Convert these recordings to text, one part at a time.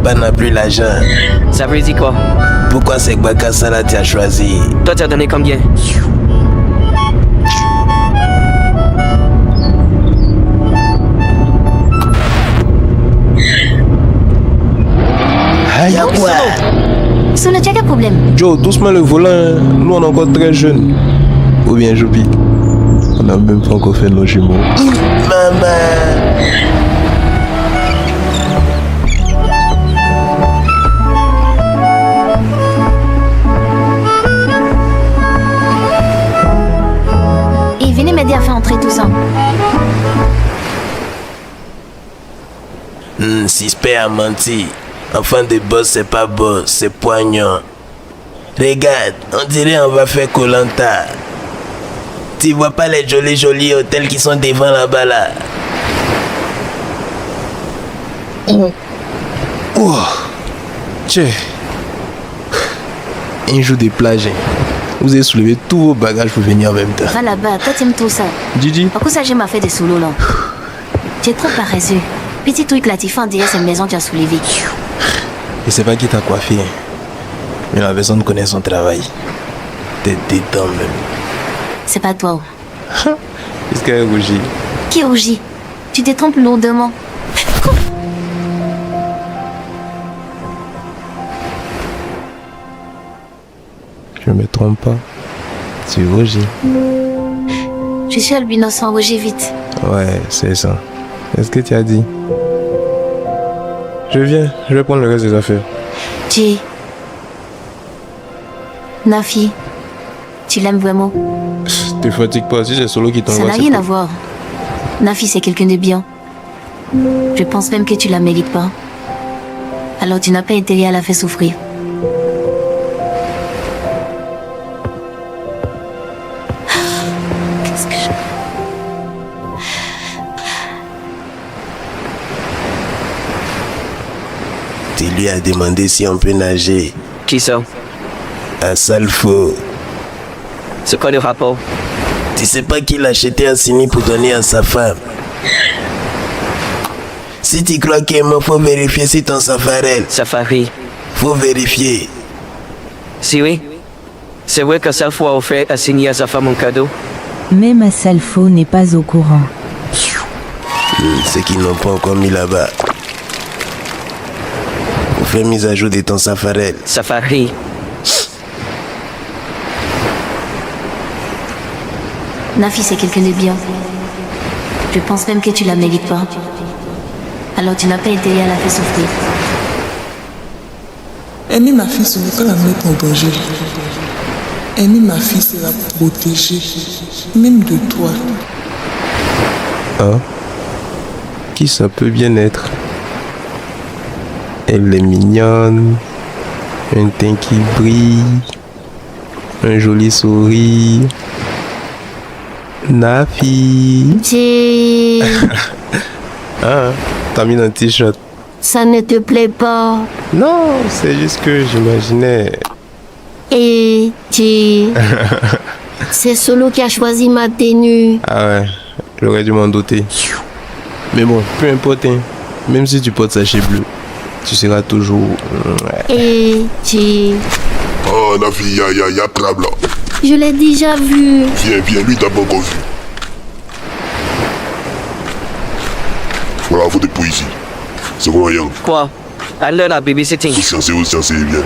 papa n'a plus l'argent. Ça veut dire quoi? Pourquoi c'est Bakasala tu as choisi? Toi, tu as donné combien? Aïe, à quoi? Solo, tu as quel problème? Joe, doucement le volant, hein. Nous on est encore très jeunes. Ou bien Joby, on n'a même pas encore fait nos jumeaux. Maman. Et venez m'aider à faire entrer tout ça. Suspect a menti. Enfant de boss, c'est pas boss, c'est poignant. Regarde, on dirait on va faire Koh-Lanta. Tu vois pas les jolis hôtels qui sont devant là-bas là? Oh, tiens. Un jour des plages, hein. Vous avez soulevé tous vos bagages pour venir en même temps. Va là-bas, toi t'aimes tout ça. Gigi, Pourquoi ça, j'ai m'a fait des sous là? Tu es trop paresseux. Petit truc là, tu fais en derrière cette maison, tu as soulevé. je sais pas qui t'a coiffé, hein. Mais la personne connaît son travail. T'es détend même. C'est pas toi. Est-ce qu'elle rougit? Qui rougit? Tu te trompes lourdement. Je me trompe pas. Tu rougis. Je suis albinos sans rougir vite. Ouais, c'est ça. Est-ce que tu as dit? Je viens, je vais prendre le reste des affaires. Jay. Nafi. Tu l'aimes vraiment? Te fatigue pas, si c'est Solo qui Ça t'envoie. n'a rien à voir. Nafi, c'est quelqu'un de bien. Je pense même que tu la mérites pas. Alors tu n'as pas intérêt à la faire souffrir. Qu'est-ce que je... Tu lui as demandé si on peut nager. Qui ça? Un Salfo. C'est quoi le rapport? Tu sais pas qu'il a acheté un Sini pour donner à sa femme. Si tu crois qu'il est mort, faut vérifier si ton Safarel. Safari. Faut vérifier. Si oui? C'est vrai que Salfo a offert à signer à sa femme un cadeau? Même Asalfo n'est pas au courant. Ceux qui n'ont pas encore mis là-bas. Faut faire mise à jour de ton Safarel. Safari. Nafi, c'est quelqu'un de bien. Je pense même que tu la mérites pas. Alors tu n'as pas intérêt à la faire souffrir. Aimer ma fille, ce n'est pas la mettre en danger. Aimer ma fille, c'est la protéger, même de toi. Ah, qui ça peut bien être? Elle est mignonne, un teint qui brille, un joli sourire. Nafi. Jay, Ah, t'as mis un t-shirt. ça ne te plaît pas. Non, c'est juste que j'imaginais. Et Jay, c'est Solo qui a choisi ma tenue. Ah ouais, j'aurais dû m'en douter. Mais bon, peu importe, hein. Même si tu portes sachet bleu, tu seras toujours... Ouais. Et Jay, Oh, Nafi, y'a crabe là. je l'ai déjà vu. Viens, lui t'as pas encore vu. Voilà, faut pour ici. C'est bon, rien. Quoi? À l'heure à babysitting. C'est bien.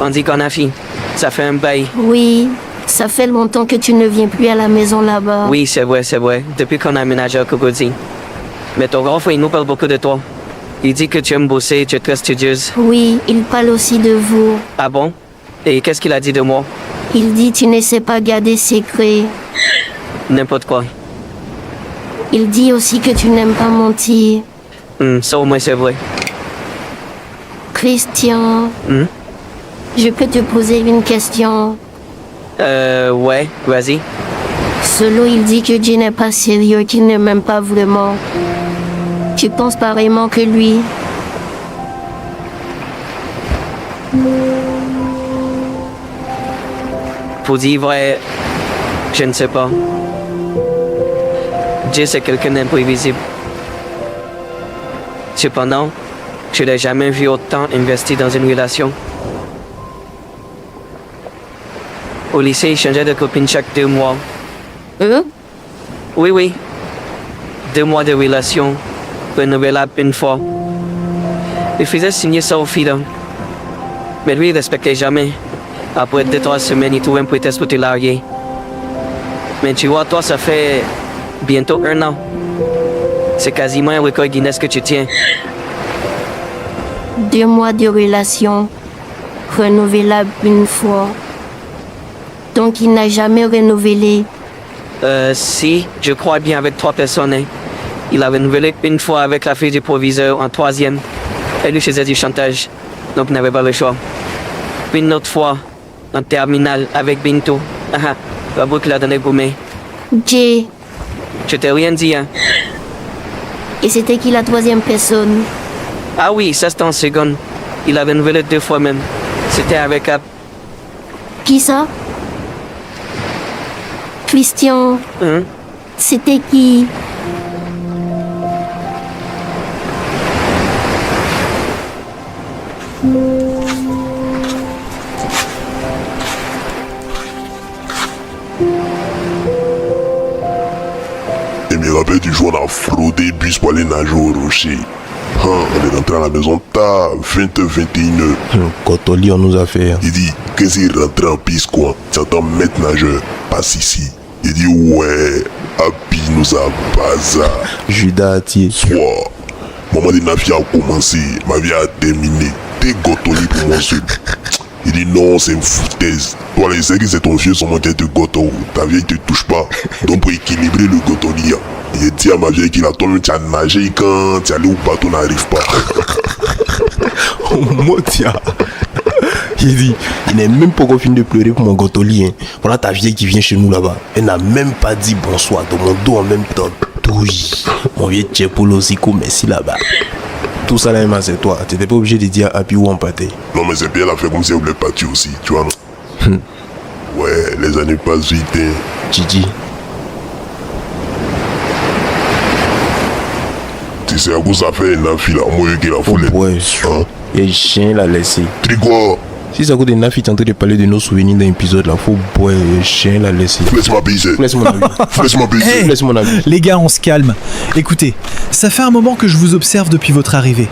On dit qu'on a fini. Ça fait un bail. Oui, ça fait longtemps que tu ne viens plus à la maison là-bas. Oui, c'est vrai. Depuis qu'on a aménagé à Kogodzi. Mais ton grand frère, il nous parle beaucoup de toi. Il dit que tu aimes bosser, tu es très studieuse. Oui, il parle aussi de vous. Ah bon? Et qu'est-ce qu'il a dit de moi? Il dit tu ne sais pas garder secret. N'importe quoi. Il dit aussi que tu n'aimes pas mentir. Ça au moins c'est vrai. Christian, je peux te poser une question. Ouais, vas-y. Solo, il dit que Dieu n'est pas sérieux, qu'il ne m'aime pas vraiment. Tu penses pareillement que lui? Pour dire vrai, je ne sais pas. Dieu c'est quelqu'un d'imprévisible. Cependant, je n'ai jamais vu autant investi dans une relation. Au lycée, il changeait de copine chaque 2 mois. Oui. 2 mois de relation, renouvelable une fois. Il faisait signer ça aux filles. Mais lui, il respectait jamais. Après 2-3 semaines, il trouvait un prétexte pour te larguer. Mais tu vois, toi, ça fait bientôt 1 an. C'est quasiment un record Guinness que tu tiens. 2 mois de relation, renouvelable une fois. Donc il n'a jamais renouvelé. Si, je crois bien avec 3 personnes. Hein. Il a renouvelé une fois avec la fille du proviseur en 3e. Elle lui faisait du chantage, donc il n'avait pas le choix. Puis une autre fois, en terminale, avec Bintou. La boucle a donné gourmet. Jay. Je t'ai rien dit, hein. Et c'était qui la 3e personne? Ah oui, ça c'était en seconde. Il a renouvelé 2 fois même. C'était avec Ab. Qui ça? Christian. Hein? C'était qui? Et me rappelle du jour on a fraudé bus pour aller nager au rocher. On est rentré à la maison tard, 20h21h. Cotoli, on nous a fait. Il dit, qu'est-ce qu'il rentre en piste quoi? J'entends maître nageur, passe ici. Il dit, ouais, Happy nous a bazar. Judas Atier. Soit, moment de Nafi a commencé, ma vie a terminé. T'es Gotoli pour moi seul. Il dit non, c'est une foutaise. Toi, les sais que c'est ton vieux seulement qui te goto. Ta vieille te touche pas. Donc pour équilibrer le Gotoli, il dit à ma vieille qu'il a toi-même tu as nagé quand tu es allé au bateau n'arrive pas. Oh mon Dieu. Il dit, il n'est même pas encore fini de pleurer pour mon Gotoli. Hein. Voilà ta vieille qui vient chez nous là-bas. Elle n'a même pas dit bonsoir dans mon dos en même temps. Oui. Mon vieux Tchepolo aussi, merci là-bas. Tout ça là, c'est toi. Tu n'étais pas obligé de dire à Happy où on partait. Non, mais c'est bien la fait comme si elle voulait partir aussi, tu vois, non? Ouais, les années passent vite, hein. Gigi. Tu sais à quoi ça fait une fille là, moi qui la foule. Ouais. Hein? Et le chien l'a laissé. Trigua. Si ça coûte des nafis, tu es en train de parler de nos souvenirs dans l'épisode là, faut boire, le chien l'a laissé. Laisse-moi baiser. Laisse mon avis. Laisse-moi baiser. Hey, Laisse mon avis. les gars, on se calme. Écoutez, ça fait un moment que je vous observe depuis votre arrivée.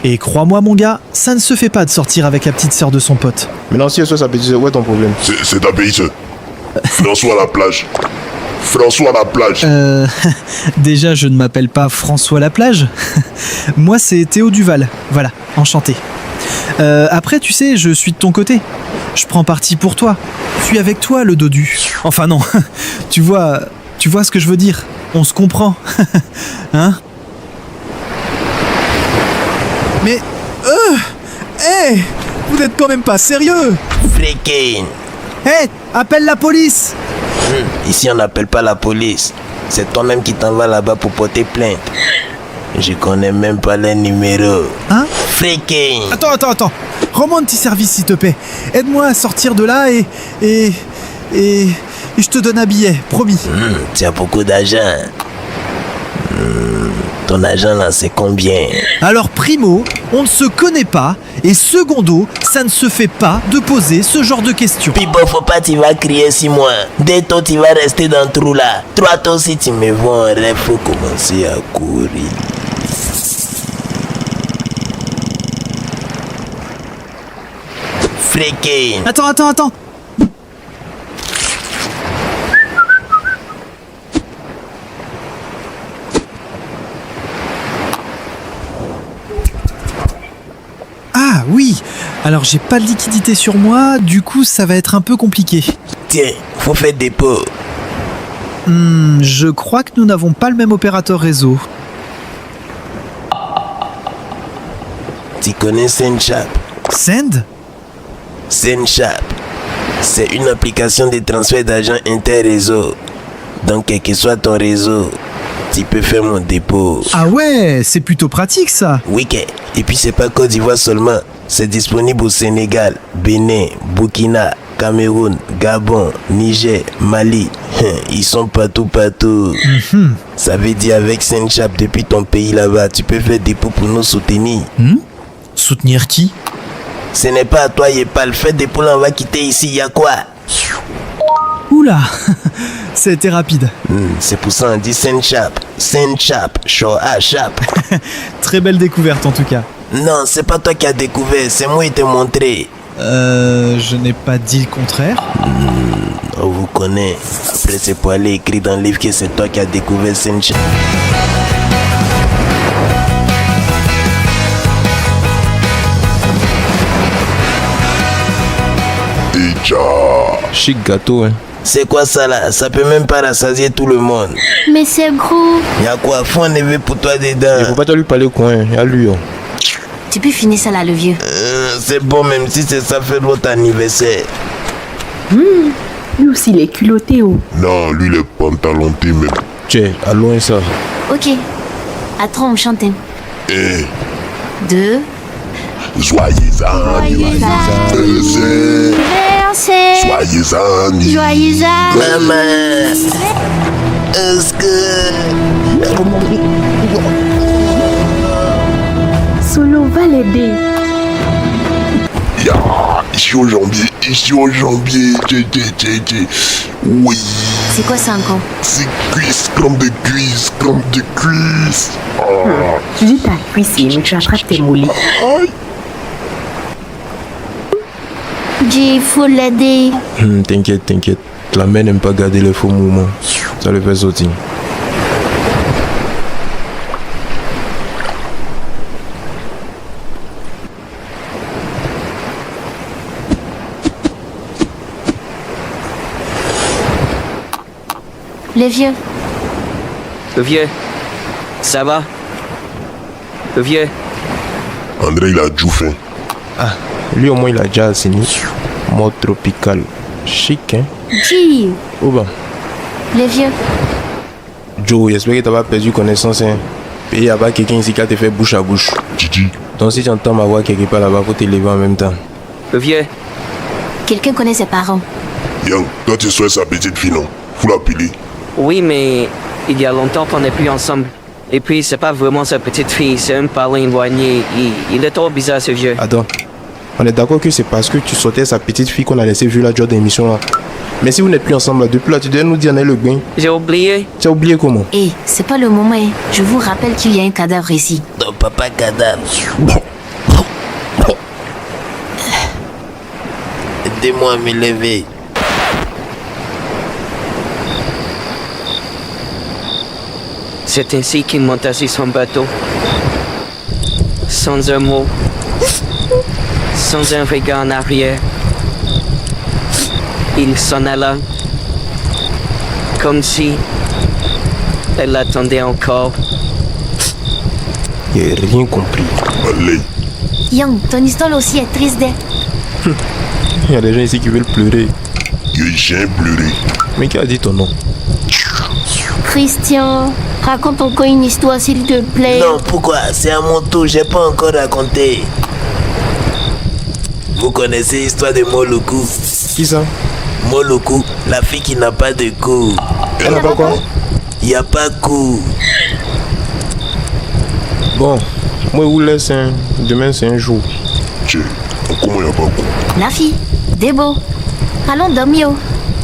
Et crois-moi mon gars, ça ne se fait pas de sortir avec la petite sœur de son pote. Maintenant, si elle soit sa petite sœur, où est ton problème? C'est ta baiser. François à la plage. François à la plage. Déjà, je ne m'appelle pas François Laplage. Moi, c'est Théo Duval. Voilà, enchanté. Après, tu sais, je suis de ton côté. Je prends parti pour toi. Je suis avec toi, le dodu. Enfin non, tu vois ce que je veux dire. On se comprend. Hein? Mais... Hey, vous n'êtes quand même pas sérieux. Freaking. Hey, appelle la police. Ici, on n'appelle pas la police. C'est toi-même qui t'en vas là-bas pour porter plainte. Je connais même pas les numéros. Hein? Freaking. Attends. Rends-moi un petit service, s'il te plaît. Aide-moi à sortir de là et je te donne un billet, promis. Tu as beaucoup d'argent. Ton argent là, c'est combien? Alors primo, on ne se connaît pas, et secondo, ça ne se fait pas de poser ce genre de questions. Puis bon, faut pas tu vas crier 6 mois. Dès toi, tu vas rester dans le trou là. Toi, toi aussi, tu me vois en rêve, faut commencer à courir. Freaking. Attends. Ah oui, alors j'ai pas de liquidité sur moi, du coup ça va être un peu compliqué. Tiens, faut faire dépôt. Je crois que nous n'avons pas le même opérateur réseau. Tu connais Sendshop? Send? Sendshop, c'est une application de transfert d'argent inter-réseau. Donc, quel que soit ton réseau, tu peux faire mon dépôt. Ah ouais, c'est plutôt pratique ça. Oui, et puis c'est pas Côte d'Ivoire seulement. C'est disponible au Sénégal, Bénin, Burkina, Cameroun, Gabon, Niger, Mali. Ils sont partout. Ça veut dire avec Saint-Chap depuis ton pays là-bas, tu peux faire des pots pour nous soutenir. Soutenir qui? Ce n'est pas à toi, Yepal. Fais des poules, on va quitter ici, y'a quoi? Oula, c'était rapide. C'est pour ça on dit Saint-Chap. Saint-Chap, chaud à chap. Très belle découverte en tout cas. Non, c'est pas toi qui as découvert, c'est moi qui t'ai montré. Je n'ai pas dit le contraire. On vous connaît. Après, c'est pour aller écrire dans le livre que c'est toi qui as découvert Saint-Chap. Déjà. Chic gâteau, hein. C'est quoi ça là? Ça peut même pas rassasier tout le monde. Mais c'est gros. Y'a quoi? Faut un éveil pour toi Il dedans. faut pas te lui parler au coin, y'a lui. Oh. Tu peux finir ça là, le vieux. C'est bon, même si c'est ça fait votre anniversaire. Lui aussi, il est culotté, oh. Non, lui, il est pantalonté même. Tiens, à loin ça. Ok. À 3, on chante. 1, Eh, 2. joyeux anniversaire. Joyeux anniversaire. Maman, est-ce que... Solo va l'aider. Ya, ici au jambier. Tché. Oui, C'est quoi ça encore? c'est cuisse, crème de cuisse. Tu dis ta cuisse, mais tu attrapes tes mollets. Il faut l'aider. T'inquiète. La mère n'aime pas garder les faux mouvements. Ça le fait sauter. Les vieux. Le vieux, ça va? Le vieux, André, il a du faim. Lui au moins il a déjà assaini. Mode tropical. Chic, hein. Dis. Oh bah. Les vieux. Joe, j'espère que t'as pas perdu connaissance, hein. Et il y a pas quelqu'un ici qui a te fait bouche à bouche. Titi, Donc si tu entends ma voix quelque part là-bas, faut t'élever en même temps. le vieux, Quelqu'un connaît ses parents. Yang, toi tu souhaites sa petite fille, non? Faut l'appeler. oui, mais il y a longtemps qu'on n'est plus ensemble. Et puis, c'est pas vraiment sa petite fille, c'est un parent éloigné. Il est trop bizarre, ce vieux. Attends. On est d'accord que c'est parce que tu sortais sa petite fille qu'on a laissé vu la job d'émission là. Mais si vous n'êtes plus ensemble là, depuis là, tu dois nous dire le bain. J'ai oublié. Tu as oublié comment? C'est pas le moment. Je vous rappelle qu'il y a un cadavre ici. Ton papa cadavre. Aidez-moi à me lever. C'est ainsi qu'il monta sur son bateau. Sans un mot. Sans un regard en arrière. Il s'en alla. Comme si elle l'attendait encore. J'ai rien compris. Allez, Young, ton histoire aussi est triste. Il y a des gens ici qui veulent pleurer. j'ai pleuré. Mais qui a dit ton nom? Christian, raconte encore une histoire s'il te plaît. Non, pourquoi? C'est à mon tour, j'ai pas encore raconté. Vous connaissez l'histoire de Moluku? Qui ça? Moluku, la fille qui n'a pas de cou. Elle n'a pas quoi? Y a pas cou. Bon, moi vous laisse, hein. Demain c'est un jour. Tiens, comment y'a pas quoi? La fille, Debo. Allons dormir.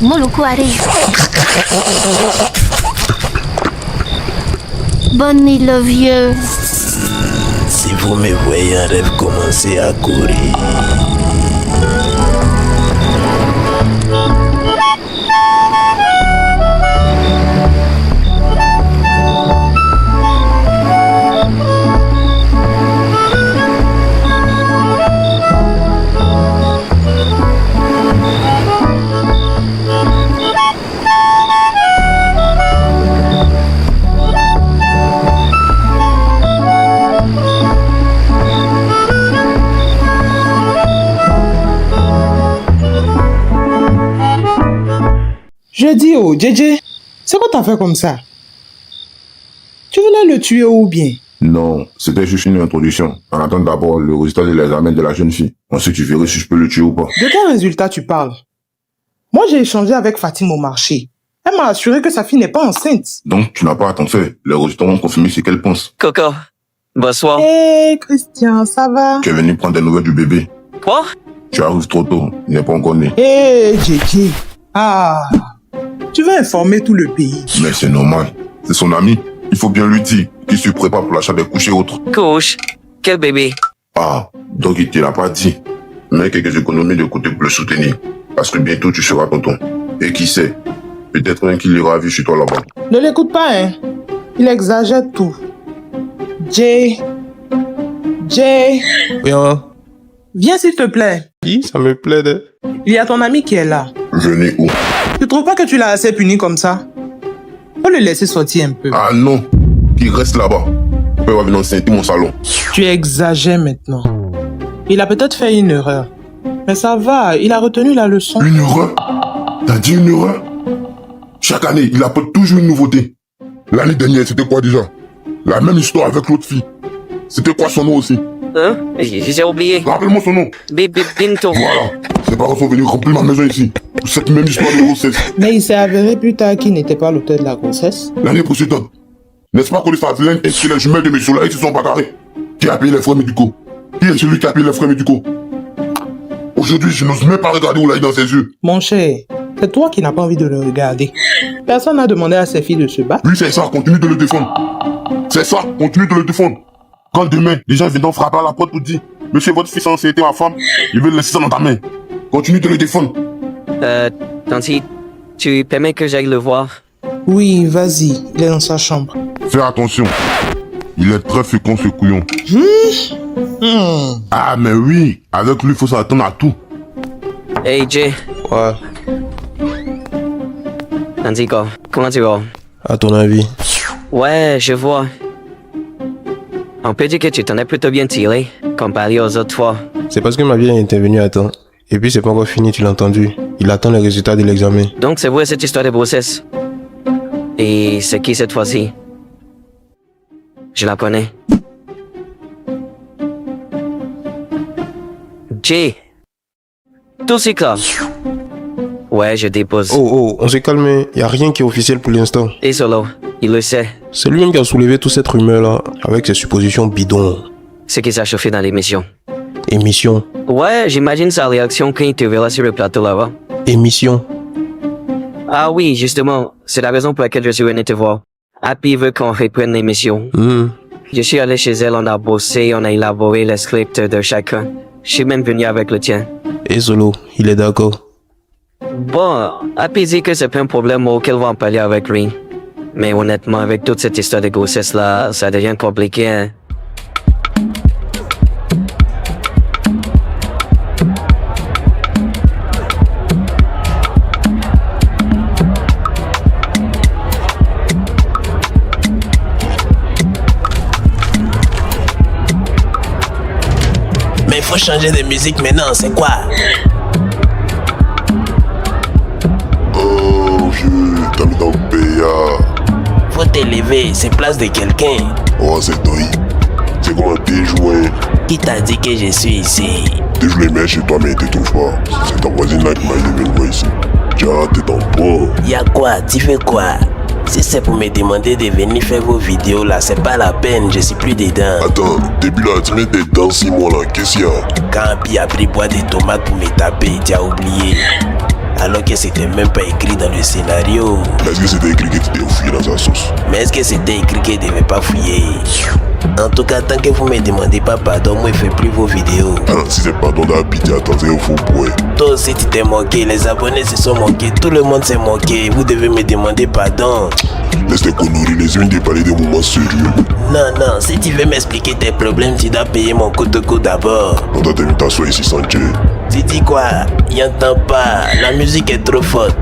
Moluku arrive. Bonne nuit le vieux. Si vous me voyez en rêve commencer à courir. Je dis, oh, JJ, c'est quoi t'as fait comme ça? Tu voulais le tuer ou bien? Non, c'était juste une introduction. On attend d'abord le résultat de l'examen de la jeune fille. Ensuite, tu verras si je peux le tuer ou pas. De quel résultat tu parles? Moi, j'ai échangé avec Fatima au marché. Elle m'a assuré que sa fille n'est pas enceinte. Donc, tu n'as pas à t'en faire. Les résultats vont confirmer ce qu'elle pense. Coco, bonsoir. Hé, Christian, ça va? Tu es venu prendre des nouvelles du bébé. Quoi? Tu arrives trop tôt. Il n'est pas encore né. Hé, JJ. Ah, tu vas informer tout le pays. Mais c'est normal. C'est son ami. Il faut bien lui dire qu'il se prépare pour l'achat des couches et autres. Couche? Quel bébé? Ah, donc il te l'a pas dit. Mets quelques économies de côté pour le soutenir. Parce que bientôt tu seras tonton. Et qui sait, peut-être même qu'il ira vivre chez toi là-bas. Ne l'écoute pas, hein. Il exagère tout. Jay. Oui, hein? Viens s'il te plaît. Oui, ça me plaît de... Il y a ton ami qui est là. Venez où? Tu trouves pas que tu l'as assez puni comme ça? Faut le laisser sortir un peu. Ah non, qu'il reste là-bas. Il va venir enceinte mon salon. Tu exagères maintenant. Il a peut-être fait une erreur. Mais ça va, il a retenu la leçon. Une erreur? T'as dit une erreur? Chaque année, il apporte toujours une nouveauté. L'année dernière, c'était quoi déjà? La même histoire avec l'autre fille. C'était quoi son nom aussi? Hein? J'ai oublié. Rappelle-moi son nom. Binto. Voilà. Ses parents sont venus remplir ma maison ici. Pour cette même histoire de grossesse. Mais il s'est avéré plus tard qu'il n'était pas l'auteur de la grossesse. L'année précédente. N'est-ce pas qu'on les vilaine et que les jumelles de messieurs là, ils se sont bagarrés? Qui a payé les frais médicaux? Qui est celui qui a payé les frais médicaux? Aujourd'hui, je n'ose même pas regarder Oulaï dans ses yeux. Mon cher, c'est toi qui n'as pas envie de le regarder. Personne n'a demandé à ses filles de se battre. Oui, c'est ça, continue de le défendre. C'est ça, continue de le défendre. Quand demain, les gens viendront frapper à la porte pour dire Monsieur, votre fils a été ma femme, il veut laisser ça dans ta main. Continue de le défendre. Tanti, tu permets que j'aille le voir? Oui, vas-y, il est dans sa chambre. Fais attention. Il est très fécond ce couillon. Ah, mais oui, avec lui, il faut s'attendre à tout. Hey Jay. Ouais. Tanti, comment tu vas? À ton avis? Ouais, je vois. On peut dire que tu t'en es plutôt bien tiré, comparé aux autres fois. C'est parce que ma vie est intervenue à temps. Et puis c'est pas encore fini, tu l'as entendu. Il attend les résultats de l'examen. Donc c'est vrai cette histoire de grossesse. Et c'est qui cette fois-ci? Je la connais. Jay. Tout c'est clair. Ouais, je dépose. Oh, on s'est calmé. Y a rien qui est officiel pour l'instant. Et Solo, il le sait. C'est lui-même qui a soulevé toute cette rumeur-là, avec ses suppositions bidons. Ce qui s'est chauffé dans l'émission. Émission. Ouais, j'imagine sa réaction quand il te verra sur le plateau là-bas. Émission. Ah oui, justement, c'est la raison pour laquelle je suis venu te voir. Happy veut qu'on reprenne l'émission. Je suis allé chez elle, on a bossé, on a élaboré les scripts de chacun. Je suis même venu avec le tien. Et Solo, il est d'accord. Bon, Happy dit que c'est pas un problème auquel on va en parler avec lui. Mais honnêtement, avec toute cette histoire de grossesse là, ça devient compliqué, hein. Mais faut changer de musique maintenant, c'est quoi? Oh, vieux, t'as mis dans le PA. Faut t'élever, c'est place de quelqu'un. Oh, c'est toi. C'est comme un déjoué. Qui t'a dit que je suis ici? Dès que je les mets chez toi, mais ils te trouvent pas. C'est ta voisine là qui m'a aidé de me voir ici. Tiens, t'es dans le point. Y'a quoi? Tu fais quoi? Si c'est pour me demander de venir faire vos vidéos là, c'est pas la peine, je suis plus dedans. Attends, début là, tu mets des dents 6 mois là, qu'est-ce qu'il y a? Quand Happy a pris boire des tomates pour me taper, tu as oublié. Alors que c'était même pas écrit dans le scénario. Est-ce que c'était écrit que tu devais fouiller dans sa sauce? Mais est-ce que c'était écrit que je devais pas fouiller? En tout cas, tant que vous me demandez pas pardon, moi je fais plus vos vidéos. Ah, si c'est pardon d'Happy, tu attendais au faux point. Toi aussi tu t'es moqué, les abonnés se sont moqués, tout le monde s'est moqué, vous devez me demander pardon. Laisse tes conneries, les unes de parler des moments sérieux. Non, si tu veux m'expliquer tes problèmes, tu dois payer mon coup de coup d'abord. On t'a venu t'asseoir ici sans Dieu. Tu dis quoi? Y'entend pas, la musique est trop forte.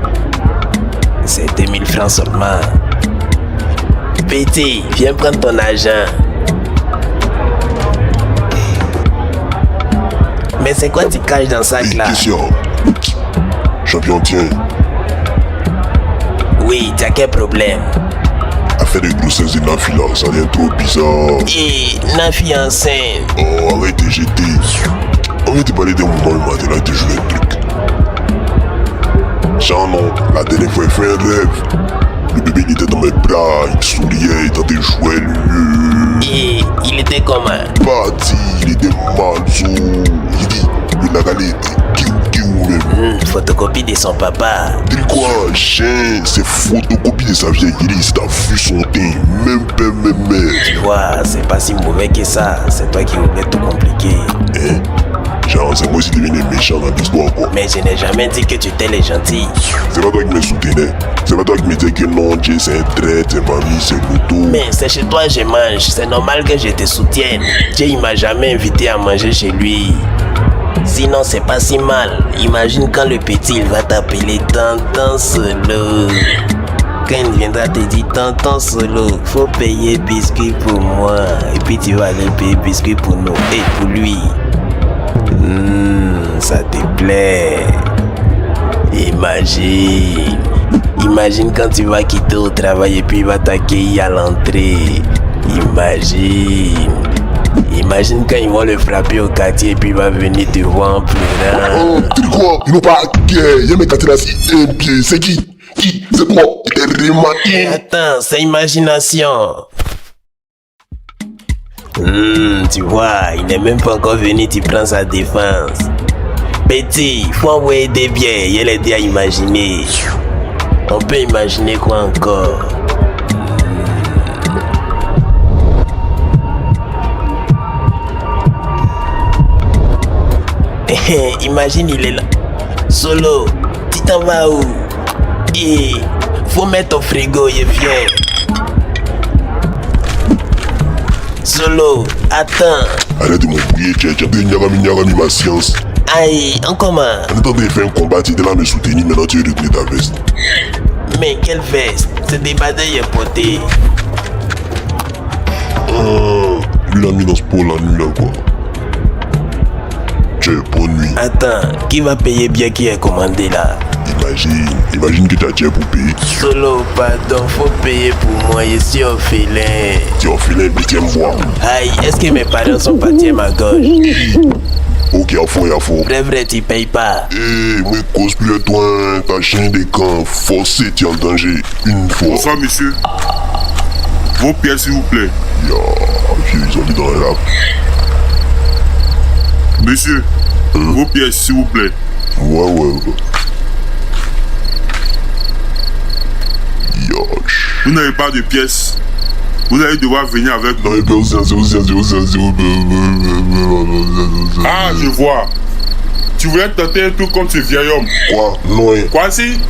C'est 2000 francs seulement. Petit, viens prendre ton argent. Mais c'est quoi tu caches dans le sac là? Question. Champion, tiens. Oui, t'as quel problème? Affaire de grossesse de Nafi là, ça devient trop bizarre. Et Nafi enceinte. Oh, arrête de jeter. On vient te parler des moments le matin là, tu joues les trucs. Genre non, la dernière fois il fait un rêve. Le bébé il était dans mes bras, il souriait, il tentait de jouer le... Et il était comment? Parti, il était malzo. Il dit, le nagalé était kiou même. Photocopie de son papa. Dis quoi, chien, c'est photocopie de sa vieille Iris, t'as vu son teint, même père, même mère. Tu vois, c'est pas si mauvais que ça. C'est toi qui voulais tout compliquer. Hein? Genre, c'est moi qui devenu méchant dans l'histoire, quoi. Mais je n'ai jamais dit que tu étais les gentils. C'est pas toi qui me soutenais. C'est pas toi qui me disais que non, Dieu, c'est un trait, c'est mamie, c'est l'auto. Mais c'est chez toi que je mange. C'est normal que je te soutienne. Dieu, il m'a jamais invité à manger chez lui. Sinon, c'est pas si mal. Imagine quand le petit, il va t'appeler Tonton Solo. Quand il viendra te dire Tonton Solo, faut payer biscuit pour moi. Et puis tu vas aller payer biscuit pour nous et pour lui. Ça te plaît. Imagine quand tu vas quitter au travail et puis il va t'accueillir à l'entrée. Imagine quand ils vont le frapper au quartier et puis il va venir te voir en pleurant. Oh, tu dis quoi? Ils n'ont pas guère. Il y a mes quartiers là, c'est un pied. C'est qui? C'est toi? Il est remarqué. Attends, c'est imagination. Tu vois, il n'est même pas encore venu, tu prends sa défense. Petit, faut envoyer des biens, il est déjà imaginé. On peut imaginer quoi encore? Imagine, il est là. Solo, tu t'en vas où? Et faut mettre au frigo, il vient. Solo, attends. Arrête de m'oublier, tu as dit Nyagami ma science. Aïe, en comment? On est en train de faire un combat, tu étais là à me soutenir, maintenant tu veux retirer ta veste. Mais quelle veste? Ce débardeur est poté. Lui l'a mis dans ce pot la nuit là quoi. Tu es bonne nuit. Attends, qui va payer bien qui est commandé là? Imagine que tu as déjà pour payer. Solo, pardon, faut payer pour moi, je suis orphelin. Tu es orphelin, mais tiens moi. Aïe, est-ce que mes parents sont partis à ma gauche? Ok, à fond. Vrai, tu payes pas. Moi, cause plus toi, ta chaîne des camps, forcé, tu es en danger, une fois. Bonsoir, monsieur. Vos pièces, s'il vous plaît. Ils ont mis dans la rap. Monsieur, vos pièces, s'il vous plaît. Ouais. Vous n'avez pas de pièces. Vous allez devoir venir avec nous. Ah, je vois. Tu voulais tenter un truc contre ce vieil homme. Quoi? Non. Quoi si?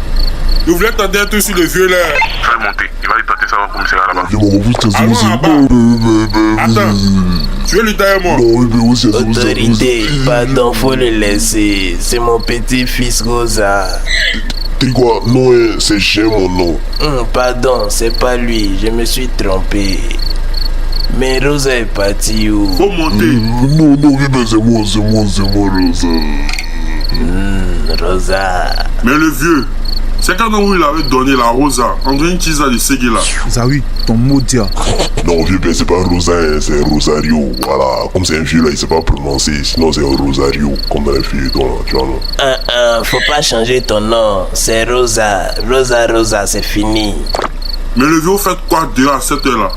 Tu voulais tenter un truc sur le vieux là. Fais monter. Il va lui tenter ça au commissariat là-bas. Attends. Tu veux lui tailler moi? Autorité, pardon, faut le laisser. C'est mon petit-fils Rosa. T'es quoi? Non, c'est Jean mon nom. Pardon, c'est pas lui, je me suis trompé. Mais Rosa est partie où? Faut monter. Non, c'est moi, Rosa. Rosa. Mais le vieux, c'est quand où il avait donné la Rosa, André Nchiza de Seguela. Zawi, ton maudit. Non, vieux père, c'est pas Rosa, c'est Rosario. Voilà, comme c'est un vieux là, il sait pas prononcer. Sinon, c'est Rosario, comme dans les filles, toi, tu vois, non? Faut pas changer ton nom, c'est Rosa. Rosa, c'est fini. Mais le vieux fait quoi déjà à cette heure-là?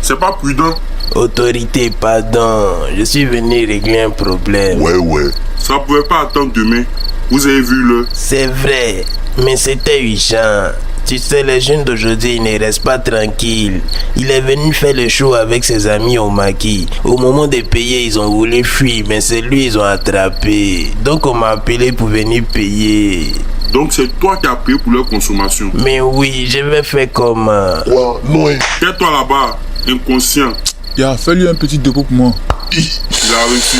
C'est pas prudent. Autorité, pardon, je suis venu régler un problème. Ouais. Ça pouvait pas attendre demain. Vous avez vu le... C'est vrai, mais c'était urgent. Tu sais, les jeunes d'aujourd'hui, ils ne restent pas tranquilles. Il est venu faire le show avec ses amis au maquis. Au moment de payer, ils ont voulu fuir, mais c'est lui ils ont attrapé. Donc on m'a appelé pour venir payer. Donc c'est toi qui as payé pour leur consommation. Mais oui, je vais faire comme... Quoi? Non. Tais-toi là-bas, inconscient. Fais-lui un petit dépôt pour moi. Il a reçu.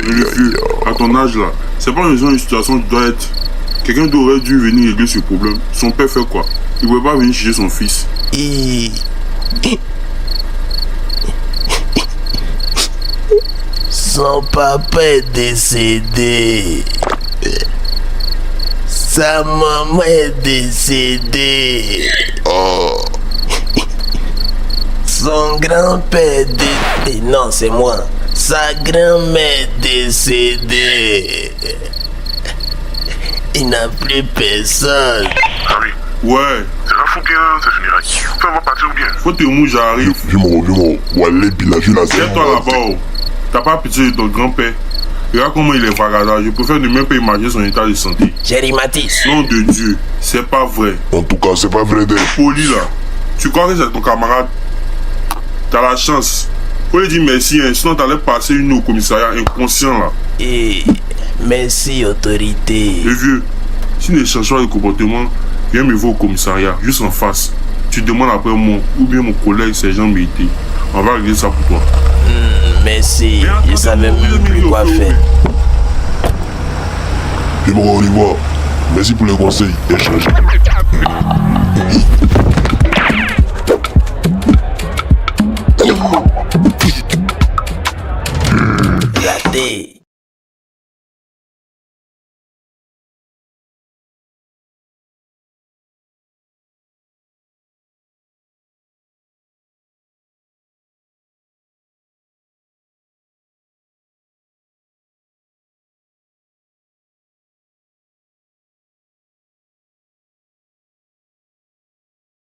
Le vieux, à ton âge là, c'est pas une situation qui doit être... Quelqu'un aurait dû venir régler ce problème. Son père fait quoi? Il ne pouvait pas venir chercher son fils. Son papa est décédé. Sa maman est décédée. Son grand-père est décédé. Non, c'est moi. Sa grand-mère est décédée. Il n'a plus personne. Harry, Ouais, c'est la fou bien, c'est fini là. Toi, on va partir ou bien? faut te mouiller, j'arrive. Viens mon, Wallet, puis la vue là, c'est... Tiens-toi là-bas. Oh. T'as pas pitié de ton grand-père. Regarde comment il est vagada. Je préfère ne même pas imaginer son état de santé. Jerry Matisse. Nom de Dieu, c'est pas vrai. En tout cas, c'est pas vrai d'elle. Poli là, tu crois que c'est ton camarade? T'as la chance. Faut lui dire merci, hein, sinon t'allais passer une nuit au commissariat inconscient là. Et merci, autorité. Le vieux, si ne change pas de comportement, viens me voir au commissariat, juste en face. Tu demandes après moi, ou bien mon collègue sergent Mété. On va régler ça pour toi. Merci, je savais même plus quoi faire. Viens mon, on y va. Merci pour le conseil. Échange.